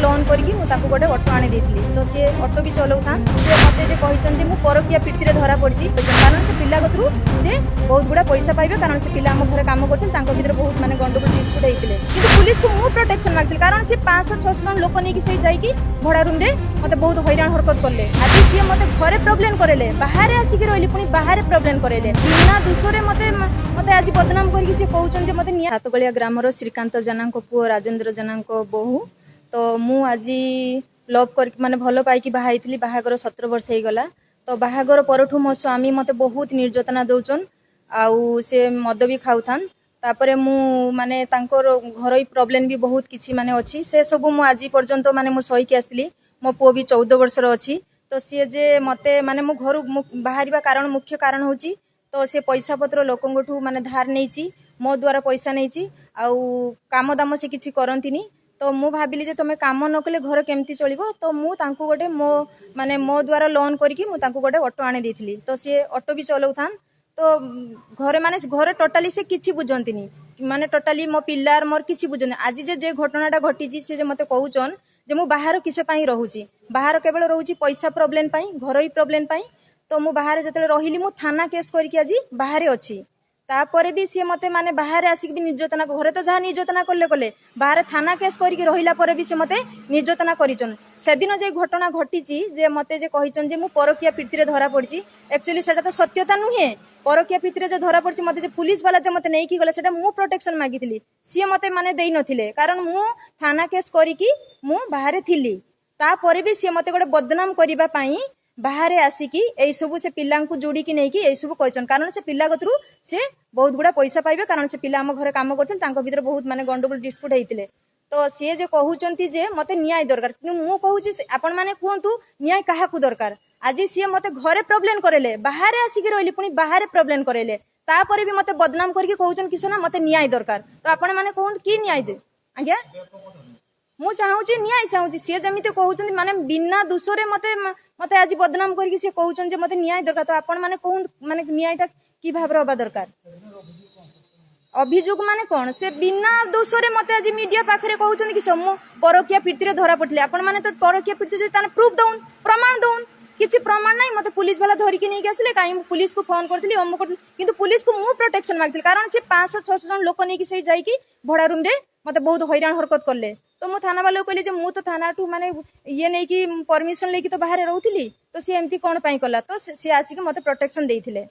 Loan करके मुझे गोटे ऑटो आनी देती तो सी ऑटो भी चलाऊता सी मत कहते मुझे परकिया प्रीति धरा पड़ी कारण से पिला कतरू सी बहुत गुड़ा पैसा पाइबे कारण से पिला आम घर काम करते भर बहुत माने गंडगोल डिस्प्यूट होते कि पुलिस को मुझे प्रोटेक्शन मांगती कारण सी 500-600 जन लोक नहीं से जाकि भड़ा रूम रे मत बहुत हैरान हरकत कले आज सी मत घरे प्रोब्लेम करेले बाहर आसिक रही पुणी बाहर प्रोब्लेम करेले बिना दोषरे मत आज बदनाम करके सी कहते मत हाथगलिया ग्रामर श्रीकांत जेना पुओ राजेन्द्र जेना बहु तो मु आज लव कर माने भल पाई बाहाई बाहागर 17 वर्ष हो गला तो बाहागर परठू मो स्वामी मत बहुत निर्यातना दौचन आउ से मद भी खाऊथान तापरे मु माने तांकर घरोई प्रॉब्लम भी बहुत किछि माने अछि से सब मु आज पर्यंत माने मु सही के आसली मो पुओ भी 14 वर्षर अछि तो सी जे मते माने मो घर बाहरिबा कारण मुख्य कारण होची तो से पैसा पत्र लोकंगठू माने धार नेची मो द्वारा पैसा नेची आउ काम दाम से किछि करंतिनी तो मु भाबिली जे तमे काम न कले घर केमती चलिबो तो मु तांको गोटे मो माने मो द्वारा लोन करके मु तांको गोटे ऑटो आनी देथिली तो से ऑटो भी चलाउथान तो घरे माने घरे टोटाली से किछि बुझंतिनी माने टोटाली मो पिल्लार मोर किछि बुझन आज जे घटनाटा घटी से जे मते कहउचन जे मु बाहर किसे पाई रहूची बाहर केवल रहूची पैसा प्रॉब्लम पाई घरोई प्रॉब्लम पाई तो मु बाहर जतले रहिली मु थाना केस करके आज बाहर अछि तापर भी सी मते माने बाहर आसिक भी निर्यातना घरे तो जहाँ निर्यातना कले कले बाहर थाना केस करके रहिला परे भी सी मते निर्यातना करिचन से दिन जे घटना घटीची जे मते जे कहिचन जे मु परकिया प्रीति रे धरा पड़ची एक्चुअली सेटा तो सत्यता नुहे परकिया प्रीति रे जे धरा पड़ची मते जे पुलिस वाला जे मते नै की गले सेटा मु प्रोटेक्शन मागितली सी मते माने देई नथिले कारण मु थाना केस करके मु बाहर थिली तापर भी सी मते गोटे बदनाम करिबा पई बाहर आसिकी एई सबु से पिला को जोड़ी की नहीं कि एई सबु कहचन कारण से पिला कतरू से बहुत गुड़ा पैसा पाइबे कारण से पिला आम घर काम करते भर बहुत माने गंडगोल डिस्प्यूट होते तो सी जे कहउचंती जे मते न्याय दरकार कि मु कहूची आपण माने कहंतु न्याय काहा को दरकार आज सी मते घरे प्रॉब्लम करेले बाहर आसिक रहिली पुणी बाहर प्रॉब्लम करेले तापर भी मते बदनाम करके कहउचन कि ना मते न्याय दरकार तो आपण माने कहंतु की न्याय दे आज्ञा मु चाहूची न्याय चाहूची सी जमिते कहउचंती माने बिना दोषरे मते मते आज बदनाम करके सी कहउचन जे मते न्याय दरकार तो आपण माने कहूं माने न्यायटा की भाबरे होबा दरकार अभियोग माने कौन से बिना दोषरे मते आज मीडिया पाखरे कहउचन कि समूह परकिया प्रीति रे धरा पड़ले आपण माने तो परकिया प्रीति जे ताने प्रूफ दउन प्रमाण दउन किछि प्रमाण नाही मते पुलिस वाला धरि के नै आसले काई पुलिस को फोन करथिली हम करथिली किंतु पुलिस को मु प्रोटेक्शन मागथिली कारण से 500-600 जन लोक नै कि से जाई भड़ा रूम रे मते बहुत हैरान हरकत करले तो मु थाना वाले कहले जे मु तो थाना ठू माने ये नै कि परमिशन लेकी तो बाहर रहउथिली तो से एमती कोन पई कला तो से आसी के मते प्रोटेक्शन देइथिले।